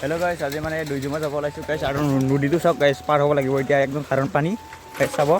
Hello' গাইছ, আজি মানে দুইজুমা যাব ওলাইছোঁ গাইছ, আৰু নদীটো চাওক গাইছ, পাৰ হ'ব লাগিব এতিয়া, একদম সাধাৰণ পানী গাইছ। চাব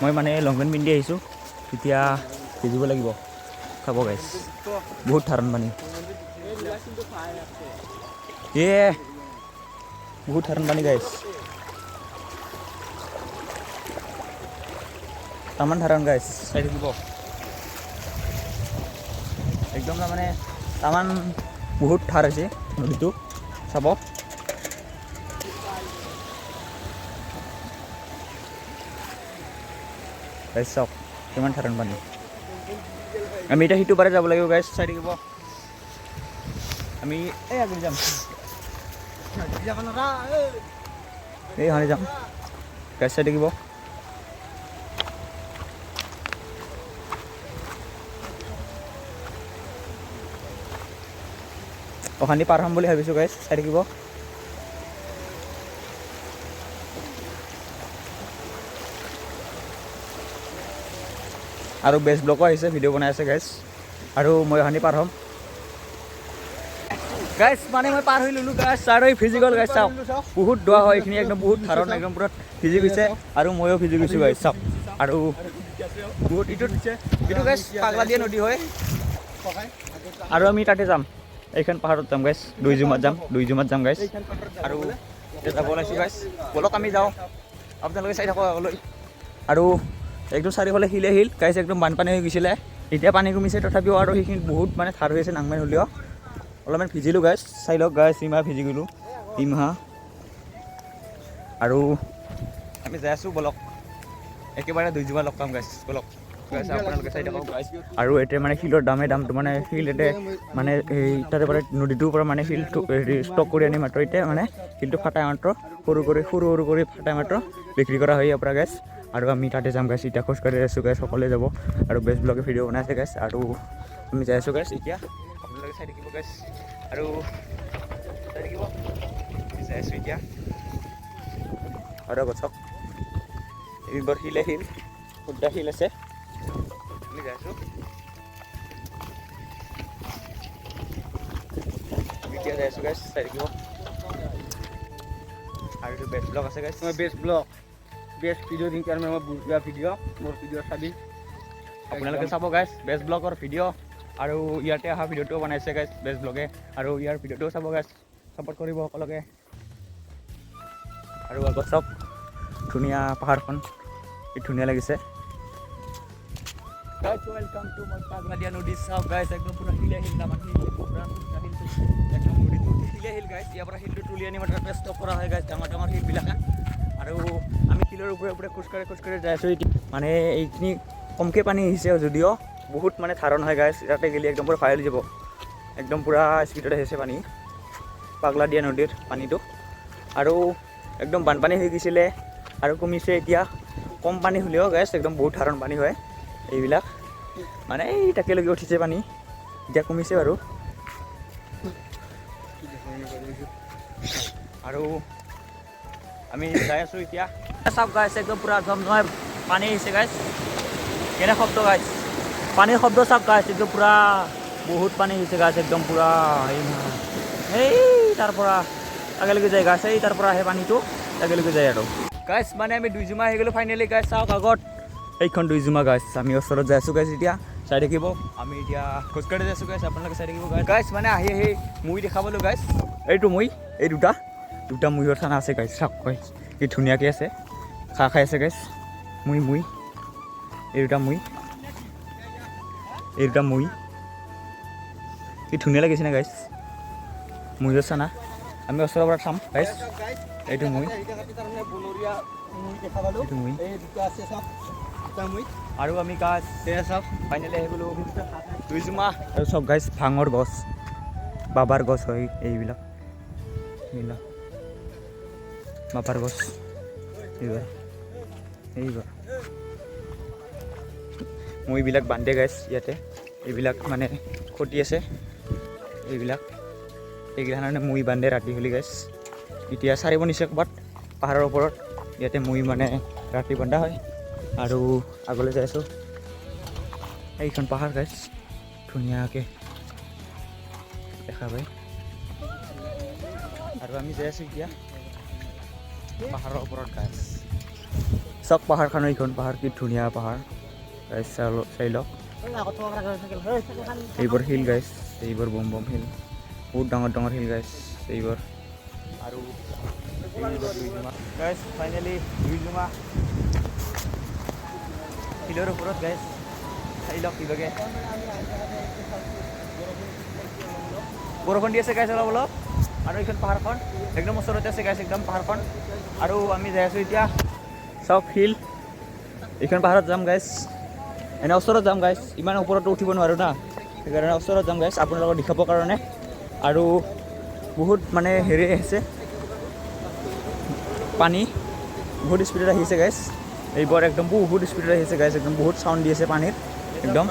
মই মানে লং পেণ্ট পিন্ধি আহিছোঁ, এতিয়া ভিজিব লাগিব। চাব গাইছ, বহুত সাধাৰণ পানী, বহুত সাধাৰণ পানী গাইছ, তামান সাধাৰণ গাইছ, চাই থাকিব একদম। তাৰমানে তামান বহুত ঠাৰ হৈছে নদীটো, চাব গাইছ, চাওক কিমান সাধাৰণ পানী। আমি এতিয়া সিটো পাৰে যাব লাগিব গাইছ, চাই থাকিব। আমি এই আগলৈ যাম, এই হানি যাম গাইছ, চাই থাকিব। অশান্তি পাৰ হ'ম বুলি ভাবিছোঁ গাইছ, চাই থাকিব। আৰু বেষ্ট ব্লগো আহিছে, ভিডিঅ' বনাই আছে গাইছ, আৰু মই অশান্তি পাৰ হ'ম গাইছ। মানে মই পাৰ হৈ ল'লোঁ গাইছ, আৰু এই ভিজি গ'ল গাইছ, চাওক বহুত দোৱা হয় এইখিনি, একদম বহুত ধাৰণ, একদম পুৰা ভিজি গৈছে, আৰু ময়ো ভিজি গৈছোঁ গাইছ, চাওক। আৰু বহুত এইটো গাইছ পাগলা দিয়া নদী হয়, আৰু আমি তাতে যাম, এইখন পাহাৰত যাম গাইছ, দুইজুমাত যাম গাইছ। আৰু এতিয়া যাব ওলাইছোঁ গাইছ, ব'লক আমি যাওঁ, আপোনালোকে চাই থাকক আগলৈ। আৰু একদম চাৰিওফালে শিলে শিল গাইছ, একদম বানপানী হৈ গৈছিলে, এতিয়া পানী কমিছে তথাপিও, আৰু সেইখিনি বহুত মানে ধাৰ হৈ আছে, নাংমান হ'লেও অলপমান ভিজিলোঁ গাইছ, চাই লওক গাইছ, ইমাহ ভিজি গ'লোঁ ইমাহ। আৰু আমি যাই আছোঁ, ব'লক একেবাৰে দুইজুমা লগ পাম গাইছ, ব'লক গাইছ, আপোনালোকে চাই থাকক গাইছ। আৰু এতিয়া মানে শিলৰ দামটো মানে শিল এতে মানে এই তাতে পৰা নদীটোৰ পৰা মানে শিলটো হেৰি ষ্টক কৰি আনি মাত্ৰ এতিয়া মানে শিলটো ফাটাই মাত্ৰ সৰু কৰি ফাটাই মাত্ৰ বিক্ৰী কৰা হয় ইয়াৰ পৰা গাইছ। আৰু আমি তাতে যাম গাইছ, এতিয়া খোজকাঢ়ি আছোঁ গাইছ, সকলোৱে যাব। আৰু বেষ্ট ব্লগে ভিডিঅ' বনাই আছে গাইছ, আৰু আমি যাই আছোঁ গাইছ, এতিয়া আপোনালোকে চাই থাকিব গাইছ, আৰু চাই থাকিব, আমি যাই আছোঁ এতিয়া। আৰু গছক এইবোৰ শিলে শিল, শুদ্ধা শিল আছে, আমি যাই আছোঁ এতিয়া, যাই আছোঁ গাইছ, চাই থাকিব। আৰু এইটো বেষ্ট ব্লগ আছে গাইছ, বেষ্ট ব্লগ, বেষ্ট ভিডিঅ' দিম কাৰণে মই বুজোৱা ভিডিঅ' মোৰ ভিডিঅ' চাবি, আপোনালোকে চাব গাইছ বেষ্ট ব্লগৰ ভিডিঅ'। আৰু ইয়াতে অহা ভিডিঅ'টোও বনাইছে গাইছ বেষ্ট ব্লগে, আৰু ইয়াৰ ভিডিঅ'টোও চাব গাইছ, ছাপোৰ্ট কৰিব সকলোকে। আৰু আগত চাওক ধুনীয়া পাহাৰখন, কি ধুনীয়া লাগিছে গাইছ। ৱেলকাম টু মাই পাগলা দিয়া নদী, চাওক গাইছ, একদম পুৰা শিলে শিল, একদম নদীটো শিলে শিল গাইছ, ইয়াৰ পৰা শিলটো তুলি আনি মাত্ৰ তাতে ষ্টক কৰা হয় গাইছ, ডাঙৰ শিলবিলাকে। আৰু আমি শিলৰ ওপৰে খোজকাঢ়ি যাই আছোঁ এতিয়া, মানে এইখিনি কমকৈ পানী আহিছে যদিও বহুত মানে ধাৰণ হয় গাইছ, তাতে গেলি একদম পুৰা ভাইল যাব, একদম পুৰা স্পীডত আহিছে পানী, পাগলা দিয়া নদীৰ পানীটো। আৰু একদম বানপানী হৈ গৈছিলে, আৰু কমিছে এতিয়া, কম পানী হ'লেও গাইছ একদম বহুত ধাৰণ পানী হয় এইবিলাক, মানে এই তাকেলৈকে উঠিছে পানী, এতিয়া কমিছে বাৰু। আৰু আমি যাই আছোঁ এতিয়া, চাওক গাইছ, একদম পুৰা জমজমাই পানী আহিছে গাইছ, কেনে শব্দ গাইছ, পানীৰ শব্দ চাওক গাইছ, একদম পুৰা বহুত পানী আহিছে গাইছ, একদম পুৰা এই তাৰ পৰা আগলৈকে যায় গাইছ, এই তাৰ পৰা আহে পানীটো আগলৈকে যায় আৰু গাইছ। মানে আমি দুইজুমা আহি গ'লোঁ ফাইনেলি গাইছ, চাওক আগত এইখন দুইজুমা গাইছ, আমি ওচৰত যাই আছোঁ গাইছ, এতিয়া চাই থাকিব। আমি এতিয়া খোজকাঢ়ি যাই আছোঁ গাইছ, আপোনালোকে চাই থাকিব গাইছ। মানে আহি মুই দেখাবলৈ গাইছ, এইটো মুই, এই দুটা মুইৰ থানা আছে গাইছ, চাওক গাইছ কি ধুনীয়াকৈ আছে, খাই আছে গাইছ, মুই এই দুটা মুই কি ধুনীয়া লাগিছে না গাইছ, মুইৰ চানা। আমি ওচৰৰ পৰা চাম গাইছ, এইটো মুই, আৰু আমি গাছ চাওক ফাইনেলি আহি গ'লোঁ দুইজুমা। আৰু চব গাইছ ভাঙৰ গছ, বাবাৰ গছ হয় এইবিলাক বাবাৰ গছ, এইবাৰ মৈবিলাক বান্ধে গাইছ ইয়াতে, এইবিলাক মানে খুঁটি আছে, এইগিলাখানে মৈ বান্ধে ৰাতি হ'লে গাইছ। এতিয়া চাৰিব নিছে ক'ৰবাত পাহাৰৰ ওপৰত, ইয়াতে মৈ মানে ৰাতি বন্ধা হয়। আৰু আগলৈ যাই আছোঁ, এইখন পাহাৰ গাইছ ধুনীয়াকৈ দেখা পায়, আৰু আমি যাই আছোঁ এতিয়া পাহাৰৰ ওপৰত গাইছ চাওক পাহাৰখন এইখন পাহাৰ কি ধুনীয়া পাহাৰ গাইছ চাই লওক এইবোৰ শিল গাইছ এইবোৰ বম বম শিল বহুত ডাঙৰ ডাঙৰ শিল গাইছ এইবোৰ আৰু গাইছ ফাইনেলি দুইজুমা শিলৰ ওপৰত গাইছ চাই লওক কিবাকে বৰষুণ দি আছে গাইছ অলপ অলপ আৰু এইখন পাহাৰখন একদম ওচৰতে আছে গাইছ একদম পাহাৰখন আৰু আমি যাই আছোঁ এতিয়া চাওক শিল এইখন পাহাৰত যাম গাইছ এনে ওচৰত যাম গাইছ ইমান ওপৰতো উঠিব নোৱাৰোঁ না সেইকাৰণে ওচৰত যাম গাইছ আপোনালোকক দেখাবৰ কাৰণে আৰু বহুত মানে হেৰি আহিছে পানী বহুত স্পীডত আহিছে গাইছ এইবোৰ একদম বহুত স্পীডত আহিছে গাইছ একদম বহুত চাউণ্ড দি আছে পানীৰ একদম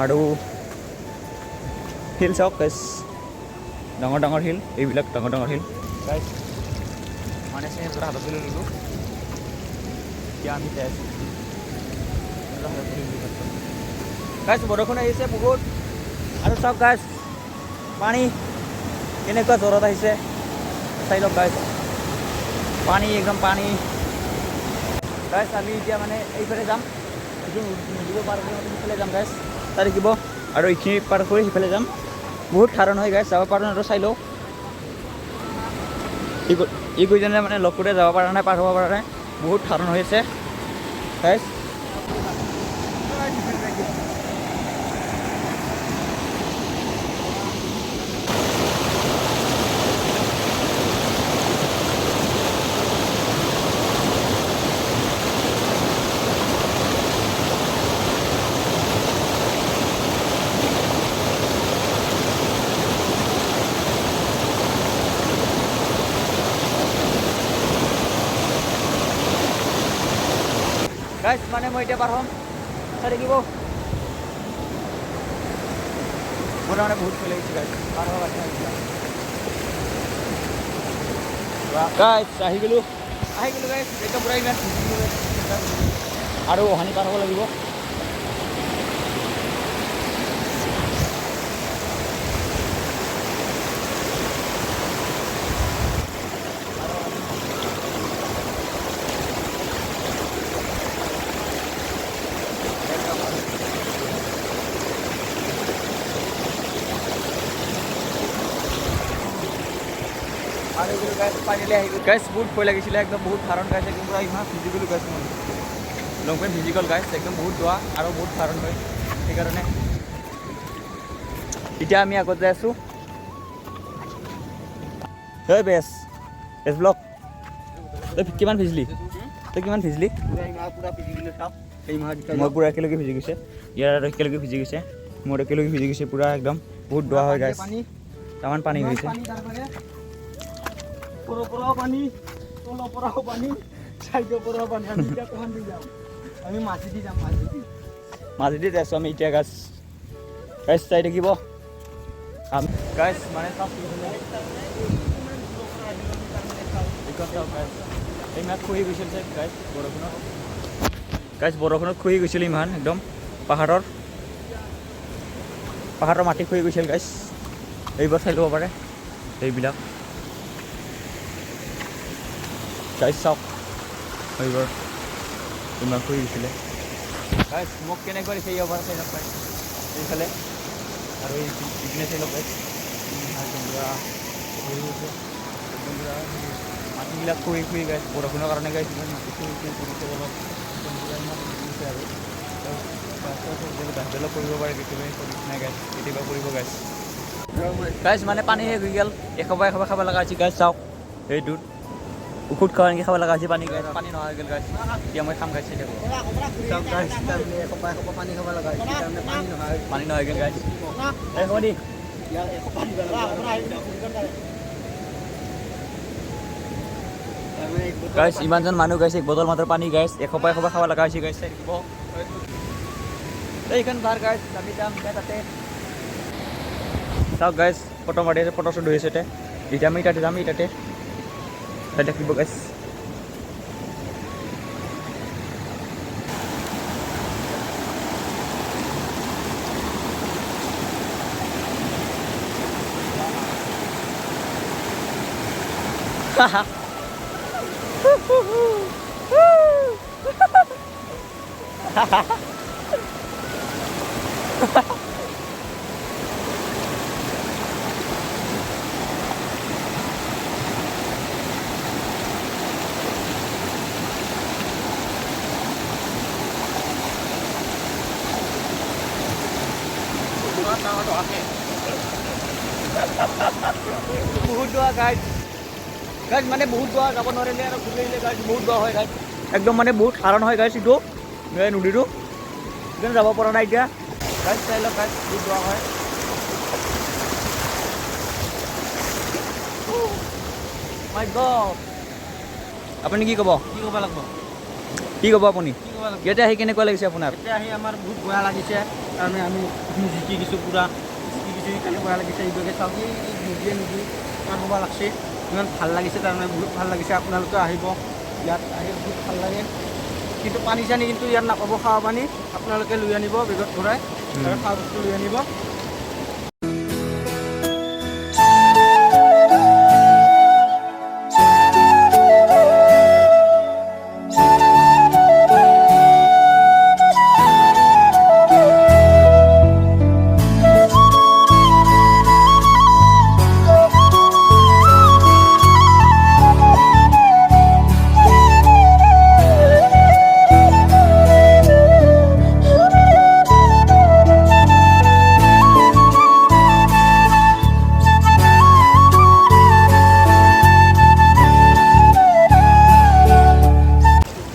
আৰু শিল চাওক গাইছ ডাঙৰ ডাঙৰ শিল এইবিলাক ডাঙৰ ডাঙৰ শিল গাইছ মানে চেনেলটো হাতত তুলি ল'লোঁ এতিয়া আমি যাই আছোঁ গাইছ বৰষুণ আহিছে বহুত আৰু চাওক গাইছ পানী কেনেকুৱা জ্বৰত আহিছে চাই লওক গাইছ পানী একদম পানী গাইছ আমি এতিয়া মানে এইফালে যাম এইটো নদীব পাৰ কৰি সিফালে যাম গাইছ তাত দেখিব আৰু এইখিনি পাৰ কৰি সিফালে যাম বহুত ধাৰণ হয় গাইছ যাব পাৰোঁ আৰু চাই লওক এই কেইজনে মানে লগ কৰি যাব পৰা নাই পাৰ হ'ব পৰা নাই বহুত ধাৰণ হৈ আছে গাইছ গাইছ মানে মই এতিয়া পাৰ হ'ম চাই থাকিব মোৰ মানে বহুত ভয় লাগিছে গাইছ পাৰ হ'ব গাইছ আহি গ'লোঁ গাইছ একদম পূৰা ইমান আৰু অহানি পাৰ হ'ব লাগিব আৰু এইগুলো গাইছ ফাইনেলি আহি গ'ল গাইছ বহুত ভয় লাগিছিলে একদম বহুত ধাৰণ গাইছ একদম পূৰা ইমান ভিজি গ'লোঁ গাইছ মই লং পেণ্ট ভিজি গ'ল গাইছ একদম বহুত দোৱা আৰু বহুত ধাৰণ হয় সেইকাৰণে এতিয়া আমি আগত যাই আছোঁ তই বেছ ব্লক তই কিমান ভিজলি মই পূৰা একেলগে ভিজি গৈছে ইয়াৰ আৰু একেলগে ভিজি গৈছে মোৰ একেলগে ভিজি গৈছে পূৰা একদম বহুত দোৱা হয় গাইছ তামান পানী হৈছে মাজেদি যাইছোঁ আমি এতিয়া গাছ চাই থাকিব গাইছ মানে ইমান খুহি গৈছিল গাইছ বৰষুণত খুহি গৈছিল ইমান একদম পাহাৰৰ মাটি খুহি গৈছিল গাইছ এইবোৰ চাই ল'ব পাৰে এইবিলাক গাইছ চাওক এইবোৰ ইমান খুহি গৈছিলে গাইছ মোক কেনেকৈ দিছে এই অভাৰ চাই লওক গাইছ এইফালে আৰু এইপিনে চাই লওক গাইছ মাটিবিলাক খুহি গাইছ বৰষুণৰ কাৰণে গাইছ ইমান মাটি খুহি পৰিছে অলপ আৰু বাহিৰলৈ কৰিব পাৰে কেতিয়াবা নাই গাইছ কেতিয়াবা কৰিব গাইছ গাইছ মানে পানী শেষ হৈ গ'ল এশবা খাব লগা হৈছে গাইছ চাওক সেইটোত ঔষধ খাব নেকি খাব লগা হৈছে পানী গাইছ পানী নোহোৱা হৈ গ'ল গাইছ এতিয়া মই খাম গাইছ পানী নোহোৱা হৈ গ'ল গাইছ এই হ'ব দি গাইছ ইমানজন মানুহ গাইছে এক বটল মাত্ৰ পানী গাইছ এশবা খাব লগা হৈছে গাইছ এইখন ভাৰ গাইছ আমি যাম তাতে চাওক গাইছ ফটো মাৰি আছে ফটো শ্বুট হৈ আছে এতিয়া আমি তাতে যাম তাতে দেখিব গাইছ বহুত দোৱা গাইড গাইড মানে বহুত দোৱা যাব নোৱাৰিলে আৰু ঘূৰি আহিলে গাইড বহুত দোৱা হয় গাইড একদম মানে বহুত সাৰণ হয় গাইড এইটো নদীটো সেইকাৰণে যাব পৰা নাই এতিয়া গাইড চাই লওক গাইড বহুত দোৱা হয় মাই গড আপুনি কি ক'ব কি ক'ব লাগিব কি ক'ব আপুনি কি ক'ব লাগিব ইয়াতে আহি কেনেকুৱা লাগিছে আপোনাৰ এতিয়া আহি আমাৰ বহুত বেয়া লাগিছে তাৰমানে আমি জিকি গৈছোঁ পূৰা জিকি গৈছোঁ সেইকাৰণে বেয়া লাগিছে এইভাগে চাওক এই নদীয়ে নদী ইমান হ'ব লাগছে ইমান ভাল লাগিছে তাৰমানে বহুত ভাল লাগিছে আপোনালোকে আহিব ইয়াত আহি বহুত ভাল লাগে কিন্তু পানী চানী কিন্তু ইয়াত নাপাব খোৱা পানী আপোনালোকে লৈ আনিব বেগত ভৰাই আৰু খোৱা বস্তু লৈ আনিব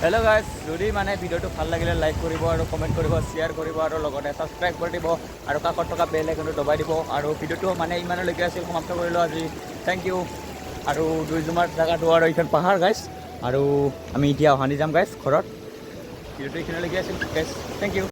হেল্ল' গাইজ যদি মানে ভিডিঅ'টো ভাল লাগিলে লাইক কৰিব আৰু কমেণ্ট কৰিব শ্বেয়াৰ কৰিব আৰু লগতে ছাবস্ক্ৰাইব কৰি দিব আৰু কাষত থকা বেল আইকনটো দবাই দিব আৰু ভিডিঅ'টো মানে ইমানলৈকে আছিল সমাপ্ত কৰিলোঁ আজি থেংক ইউ আৰু দুইজুমাৰ জেগাটো আৰু এইখন পাহাৰ গাইজ আৰু আমি এতিয়া অহানি যাম গাইজ ঘৰত ভিডিঅ'টো এইখিনিলৈকে আছিল গাইজ থেংক ইউ